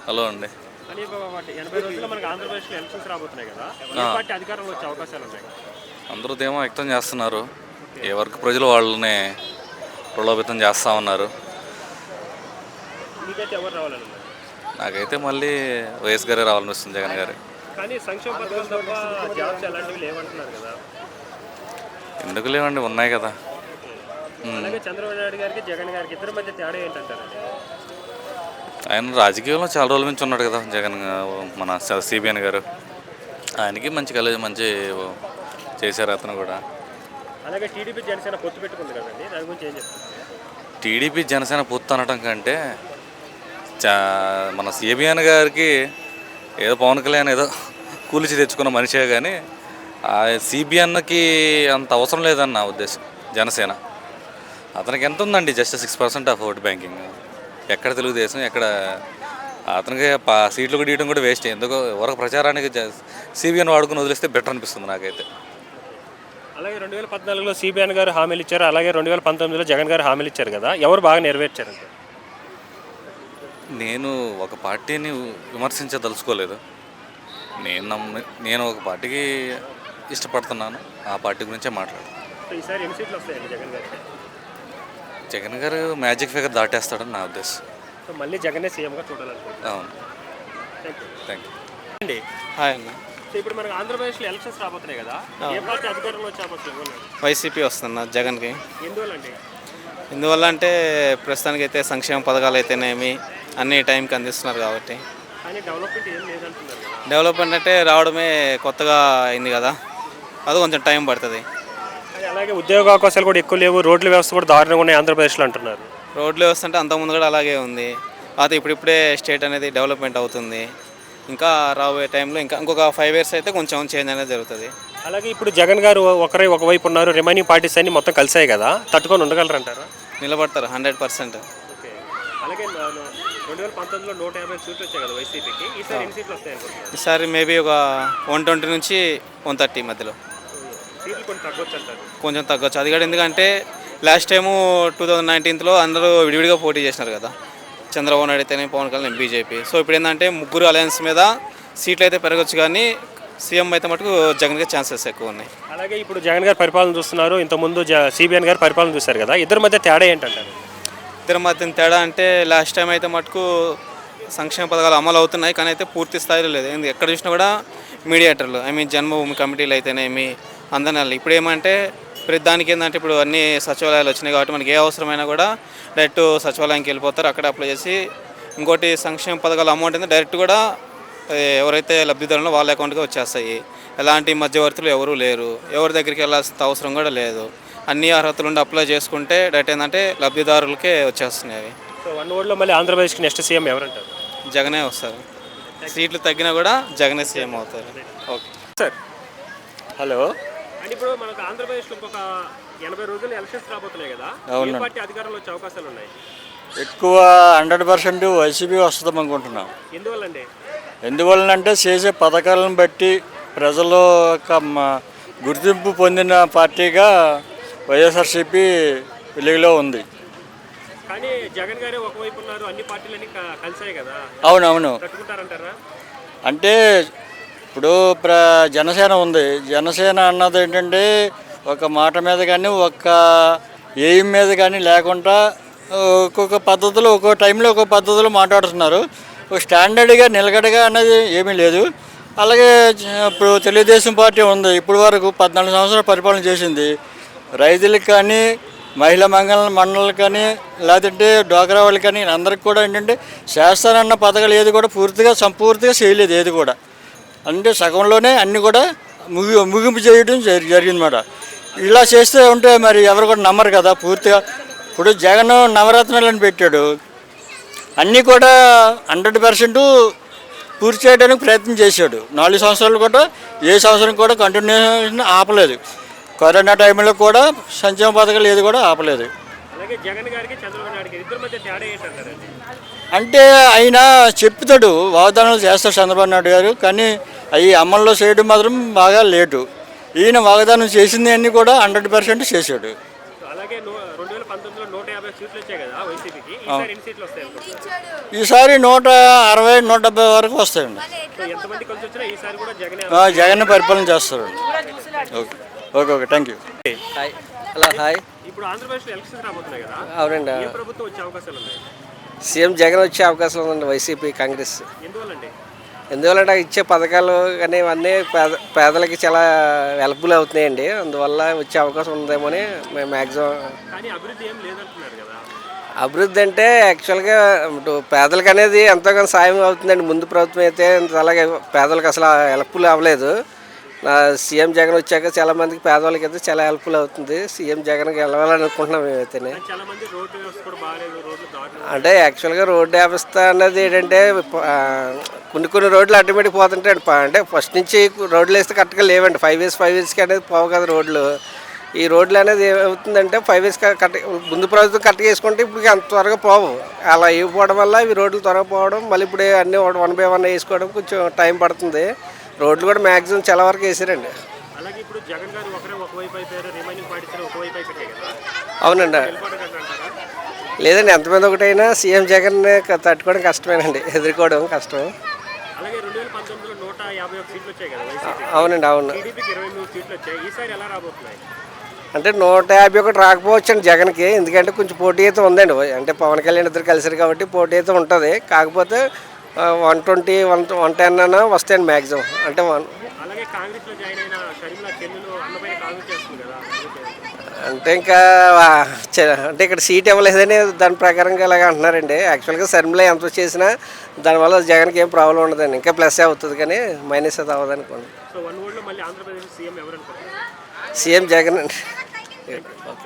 Hello అండి. అని 80 రోజుల్లో మనకి ఆంధ్రప్రదేశ్లో ఎలక్షన్స్ రాబోతున్నాయి కదా, ఏ పార్టీ అధికారంలో వచ్చే అవకాశాలు ఉన్నాయి? అందరూ ధీమా వ్యక్తం చేస్తున్నారు. ఏ వరకు ప్రజలు వాళ్ళని ప్రలోభితం చేస్తూ ఉన్నారు. మీకైతే ఎవరు రావాలని? నాకైతే మళ్ళీ వైఎస్ గారే రావాలనిపిస్తుంది, జగన్ గారు. కానీ సంక్షేమ పథకాలు తప్ప జాబ్స్ అలాంటివి లేవంటున్నారు కదా. ఎందుకు లేవండి, ఉన్నాయి కదా. అలాగే చంద్రబాబు నాయుడు గారికి జగన్ గారికి ఇద్దరి మధ్య తేడా ఏంటంటారండి? ఆయన రాజకీయంలో చాలా రోజుల నుంచి ఉన్నాడు కదా జగన్ మన సిబిఎన్ గారు. ఆయనకి మంచి చేశారు అతను కూడా. అలాగే టీడీపీ జనసేన పొత్తు పెట్టుకుంది కదండి, దాని గురించి ఏం చెప్తారు? టీడీపీ జనసేన పొత్తు అనటం కంటే మన సిబిఎన్ గారికి ఏదో పవన్ కళ్యాణ్ ఏదో కూలిచి తెచ్చుకున్న మనిషే, కానీ ఆ సిబిఎన్కి అంత అవసరం లేదని నా ఉద్దేశం. జనసేన అతనికి ఎంత ఉందండి, జస్ట్ 6% ఆఫ్ ఓట్ బ్యాంకింగ్. ఎక్కడ తెలుగుదేశం, ఎక్కడ అతనికి సీట్లు గీయడం కూడా వేస్ట్. ఎందుకో ఎవరికి ప్రచారానికి సిబిఎన్ వాడుకుని వదిలేస్తే బెటర్ అనిపిస్తుంది నాకైతే. అలాగే 2014లో సిబిఎన్ గారు హామీలు ఇచ్చారు, అలాగే 2019లో జగన్ గారు హామీలు ఇచ్చారు కదా, ఎవరు బాగా నెరవేర్చారంటే? నేను ఒక పార్టీని విమర్శించదలుచుకోలేదు. నేను ఒక పార్టీకి ఇష్టపడుతున్నాను, ఆ పార్టీ గురించే మాట్లాడుతాను. ఈసారి ఎన్ని సీట్లు వస్తాయండి జగన్ గారికి? జగన్ గారు మ్యాజిక్ ఫిగర్ దాటేస్తాడని నా ఉద్దేశం. సో మళ్ళీ జగనే సీఎంగా చూడాలనుకుంటున్నాను. అవును, థ్యాంక్ యూ అండి. హాయ్ అన్న. సో ఇప్పుడు మనకు ఆంధ్రప్రదేశ్లో ఎలక్షన్స్ రాబోతున్నాయి కదా, ఏ పార్టీ అధికారంలో వచ్చే అవకాశం ఉంది? వైసీపీ వస్తున్నా జగన్కి. ఎందువల్లండి? ఎందువల్ల అంటే ప్రస్తుతానికి అయితే సంక్షేమ పథకాలు అయితేనేమి అన్ని టైంకి అందిస్తున్నారు కాబట్టి. కానీ డెవలప్మెంట్ ఏం లేదంటున్నారు కదా. డెవలప్మెంట్ అంటే రావడమే కొత్తగా అయింది కదా, అది కొంచెం టైం పడుతుంది. కానీ అలాగే ఉద్యోగ అవకాశాలు కూడా ఎక్కువ లేవు, రోడ్ల వ్యవస్థ కూడా దారుణంగా ఉన్నాయి ఆంధ్రప్రదేశ్లో అంటున్నారు. రోడ్ల వ్యవస్థ అంటే అంతకుముందు కూడా అలాగే ఉంది, అది ఇప్పుడిప్పుడే స్టేట్ అనేది డెవలప్మెంట్ అవుతుంది. ఇంకా రాబోయే టైంలో ఇంకొక 5 years అయితే కొంచెం చేంజ్ అనేది జరుగుతుంది. అలాగే ఇప్పుడు జగన్ గారు ఒకవైపు ఉన్నారు, రిమైనింగ్ పార్టీస్ అన్ని మొత్తం కలిసాయి కదా, తట్టుకొని ఉండగలరంటారా? నిలబడతారు 100%. ఓకే. అలాగే 2019లో 150 సీట్లు వచ్చాయి కదా వైసీపీకి, ఈసారి ఎన్ని సీట్లు వస్తాయి అనుకుంటున్నారు? ఈసారి మేబీ ఒక 120 నుంచి 130 మధ్యలో సీట్లు కొంచెం తగ్గొచ్చు అంటారు. కొంచెం తగ్గొచ్చు. అది కూడా ఎందుకంటే లాస్ట్ టైము 2019లో అందరూ విడివిడిగా పోటీ చేసినారు కదా, చంద్రబాబు నాయుడు అయితేనే, పవన్ కళ్యాణ్, బీజేపీ. సో ఇప్పుడు ఏంటంటే ముగ్గురు అలయన్స్ మీద సీట్లు అయితే పెరగచ్చు, కానీ సీఎం అయితే మటుకు జగన్కి ఛాన్సెస్ ఎక్కువ ఉన్నాయి. అలాగే ఇప్పుడు జగన్ గారు పరిపాలన చూస్తున్నారు, ఇంతకుముందు సిబిఎన్ గారు పరిపాలన చూశారు కదా, ఇద్దరి మధ్య తేడా ఏంటంటారు? ఇద్దరి మధ్య తేడా అంటే లాస్ట్ టైం అయితే మటుకు సంక్షేమ పథకాలు అమలు అవుతున్నాయి, కానీ అయితే పూర్తి స్థాయిలో లేదు. ఎక్కడ చూసినా కూడా మీడియేటర్లు, జన్మభూమి కమిటీలు అయితేనేమి అందరినీ. ఇప్పుడు ఏమంటే ప్రతి దానికి ఏంటంటే ఇప్పుడు అన్ని సచివాలయాలు వచ్చినాయి కాబట్టి మనకి ఏ అవసరమైనా కూడా డైరెక్ట్ సచివాలయానికి వెళ్ళిపోతారు, అక్కడ అప్లై చేసి. ఇంకోటి సంక్షేమ పథకాల అమౌంట్ అయితే డైరెక్ట్ కూడా ఎవరైతే లబ్ధిదారులో వాళ్ళ అకౌంట్గా వచ్చేస్తాయి. ఎలాంటి మధ్యవర్తులు ఎవరూ లేరు, ఎవరి దగ్గరికి వెళ్ళాల్సిన అవసరం కూడా లేదు. అన్ని అర్హతలు ఉండి అప్లై చేసుకుంటే డైరెక్ట్ ఏంటంటే లబ్ధిదారులకే వచ్చేస్తున్నాయి అవి. సో 1 ఓవర్లో మళ్ళీ ఆంధ్రప్రదేశ్కి నెక్స్ట్ సీఎం ఎవరంటారు? జగనే వస్తారు, సీట్లు తగ్గినా కూడా జగనే సీఎం అవుతారు. Okay sir. హలో అంటే ఇప్పుడు మనకు ఆంధ్రప్రదేశ్లో ఇంకొక 80 రోజులు ఎలక్షన్స్ రాబోతున్నాయి కదా, ఏ పార్టీ అధికారంలో వచ్చే అవకాశాలు ఉన్నాయి? ఎక్కువ 100% వైసీపీ వస్తుంది అనుకుంటున్నాం. ఎందువల్లండి? ఎందువలనంటే చేసే పథకాలను బట్టి ప్రజలు యొక్క గుర్తింపు పొందిన పార్టీగా వైఎస్ఆర్సీపీ వెలుగులో ఉంది. కానీ జగన్ గారే ఒకవైపు ఉన్నారు, అన్ని పార్టీలన్నీ కలిసాయి కదా. అవునవును. తట్టుకుంటారంటారా? అంటే ఇప్పుడు జనసేన ఉంది. జనసేన అన్నది ఏంటంటే ఒక మాట మీద కానీ ఒక ఎయిమ్ మీద కానీ లేకుండా ఒక్కొక్క పద్ధతిలో ఒక్కొక్క టైంలో ఒక్కొక్క పద్ధతిలో మాట్లాడుతున్నారు. ఒక స్టాండర్డ్గా నిలకడగా అన్నది ఏమీ లేదు. అలాగే ఇప్పుడు తెలుగుదేశం పార్టీ ఉంది, ఇప్పుడు వరకు 14 సంవత్సరాలు పరిపాలన చేసింది. రైతులకు కానీ, మహిళా మండలకు కానీ, లేదంటే డ్వాక్రా వాళ్ళకి కానీ అందరికి కూడా ఏంటంటే చేస్తానన్న పథకాలు ఏది కూడా సంపూర్తిగా చేయలేదు. ఏది కూడా అంటే సగంలోనే అన్నీ కూడా ముగింపు చేయడం జరిగిందన్నమాట. ఇలా చేస్తే ఉంటే మరి ఎవరు కూడా నమ్మరు కదా పూర్తిగా. ఇప్పుడు జగన్ నవరత్నాలను పెట్టాడు, అన్నీ కూడా 100% పూర్తి చేయడానికి ప్రయత్నం చేశాడు. 4 సంవత్సరాలు కూడా ఏ సంవత్సరం కూడా కంటిన్యూషన్ ఆపలేదు. కరోనా టైంలో కూడా సంక్షేమ పథకాలు ఏది కూడా ఆపలేదు. అలాగే జగన్ గారికి చంద్రబాబు నాయుడు ఇద్దరి మధ్య తేడా ఏంటంటారండి? అంటే ఆయన చెప్తాడు, వాగ్దానాలు చేస్తాడు చంద్రబాబు నాయుడు గారు, కానీ అవి అమల్లో చేయడం మాత్రం బాగా లేటు. ఈయన వాగ్దానం చేసింది అన్నీ కూడా 100% చేశాడు. అలాగే 2019లో 150 సీట్లు వచ్చాయి కదా వైసీపీకి, ఈసారి ఎన్ని సీట్లు వస్తాయి అనుకుంటున్నారు? ఈసారి 160, 170 వరకు వస్తాయండి. సో ఎంతమంది కలిసి వచ్చినా ఈసారి కూడా జగనే. జగన్ పరిపాలన చేస్తారండి. Okay okay okay thank you. Hi hello hi. ఇప్పుడు ఆంధ్రప్రదేశ్లో ఎలక్షన్స్ రాబోతున్నాయి కదా, అవునండి. ఏ ప్రభుత్వం వచ్చే అవకాశాలు ఉన్నాయి? సీఎం జగన్ వచ్చే అవకాశం ఉందండి. వైసీపీ, కాంగ్రెస్. ఎందువల్లండి? ఎందువల్ల ఇచ్చే పథకాలు కానీ ఇవన్నీ పేదలకి చాలా హెల్ప్ఫుల్ అవుతున్నాయండి. అందువల్ల వచ్చే అవకాశం ఉందేమో అని మేము మ్యాక్సిమం. కానీ అభివృద్ధి ఏం లేదంటున్నారు కదా. అభివృద్ధి అంటే యాక్చువల్గా ఇటు పేదలకు అనేది ఎంతోగానో సాయం అవుతుందండి. ముందు ప్రభుత్వం అయితే అలాగే పేదలకు అసలు హెల్ప్ఫుల్ అవ్వలేదు. సీఎం జగన్ వచ్చాక చాలా మందికి పేదవాళ్ళకి అయితే చాలా హెల్ప్ఫుల్ అవుతుంది. సీఎం జగన్ గెలవాలని అనుకుంటున్నాం మేమైతేనే. చాలా మంది రోడ్డు వ్యవస్థ కూడా బాగాలేదు, రోడ్లు దారుణం. అంటే యాక్చువల్గా రోడ్డు వ్యవస్థ అన్నది ఏంటంటే కొన్ని రోడ్లు ఆటోమేటిక్ పోతుంటాయి. అంటే ఫస్ట్ నుంచి రోడ్లు వేస్తే కరెక్ట్గా లేవండి. 5 ఇయర్స్కి అనేది పోవు కదా రోడ్లు. ఈ రోడ్లు అనేది ఏమవుతుందంటే 5 ఇయర్స్ కరెక్ట్ ముందు ప్రభుత్వం కరెక్ట్గా వేసుకుంటే ఇప్పుడు అంత త్వరగా పోవు. అలా ఇవ్వడం వల్ల ఈ రోడ్లు త్వరగా పోవడం, మళ్ళీ ఇప్పుడు అన్నీ 1 by 1 వేసుకోవడం కొంచెం టైం పడుతుంది. రోడ్లు కూడా మ్యాక్సిమం చాలా వరకు వేసారండి. అలాగే ఇప్పుడు జగన్ గారు ఒకవైపు అయిపోయారు, రిమైనింగ్ పార్టీస్ ఒకవైపు అయిపోయాయి కదా. అవునండి. లేదండి, ఎంతమంది ఒకటైనా సీఎం జగన్ తట్టుకోవడం కష్టమేనండి, ఎదుర్కోవడం కష్టం. అలాగే 2019లో 151 సీట్లు వచ్చాయి కదా వైసీపీ. అవునండి, అవును. టీడీపీకి 23 సీట్లు వచ్చాయి. ఈసారి ఎలా రాబోతున్నాయి? అంటే 151 రాకపోవచ్చు అండి జగన్కి. ఎందుకంటే కొంచెం పోటీ అయితే ఉందండి. అంటే పవన్ కళ్యాణ్ ఇద్దరు కలిసారు కాబట్టి పోటీ అయితే ఉంటుంది. కాకపోతే 120, 110 అన్నా వస్తాయండి మ్యాక్సిమం. అంటే అలాగే కాంగ్రెస్లో జాయిన్ అయిన షర్మిల చెల్లెలు అన్నపైన కాంగ్రెస్ చేస్తుంది కదా. అంటే ఇంకా అంటే ఇక్కడ సీట్ ఇవ్వలేదని దాని ప్రకారంగా ఇలాగ అంటున్నారండి. యాక్చువల్గా షర్మిల ఎంత చేసినా దానివల్ల జగన్కి ఏం ప్రాబ్లం ఉండదండి. ఇంకా ప్లస్ అవుతుంది కానీ మైనస్ అది అవ్వదు అనుకోండి. సో 1 ఓట్లో మళ్ళీ ఆంధ్రప్రదేశ్ సీఎం ఎవరు అనుకుంటున్నారు? సీఎం జగన్ అండి.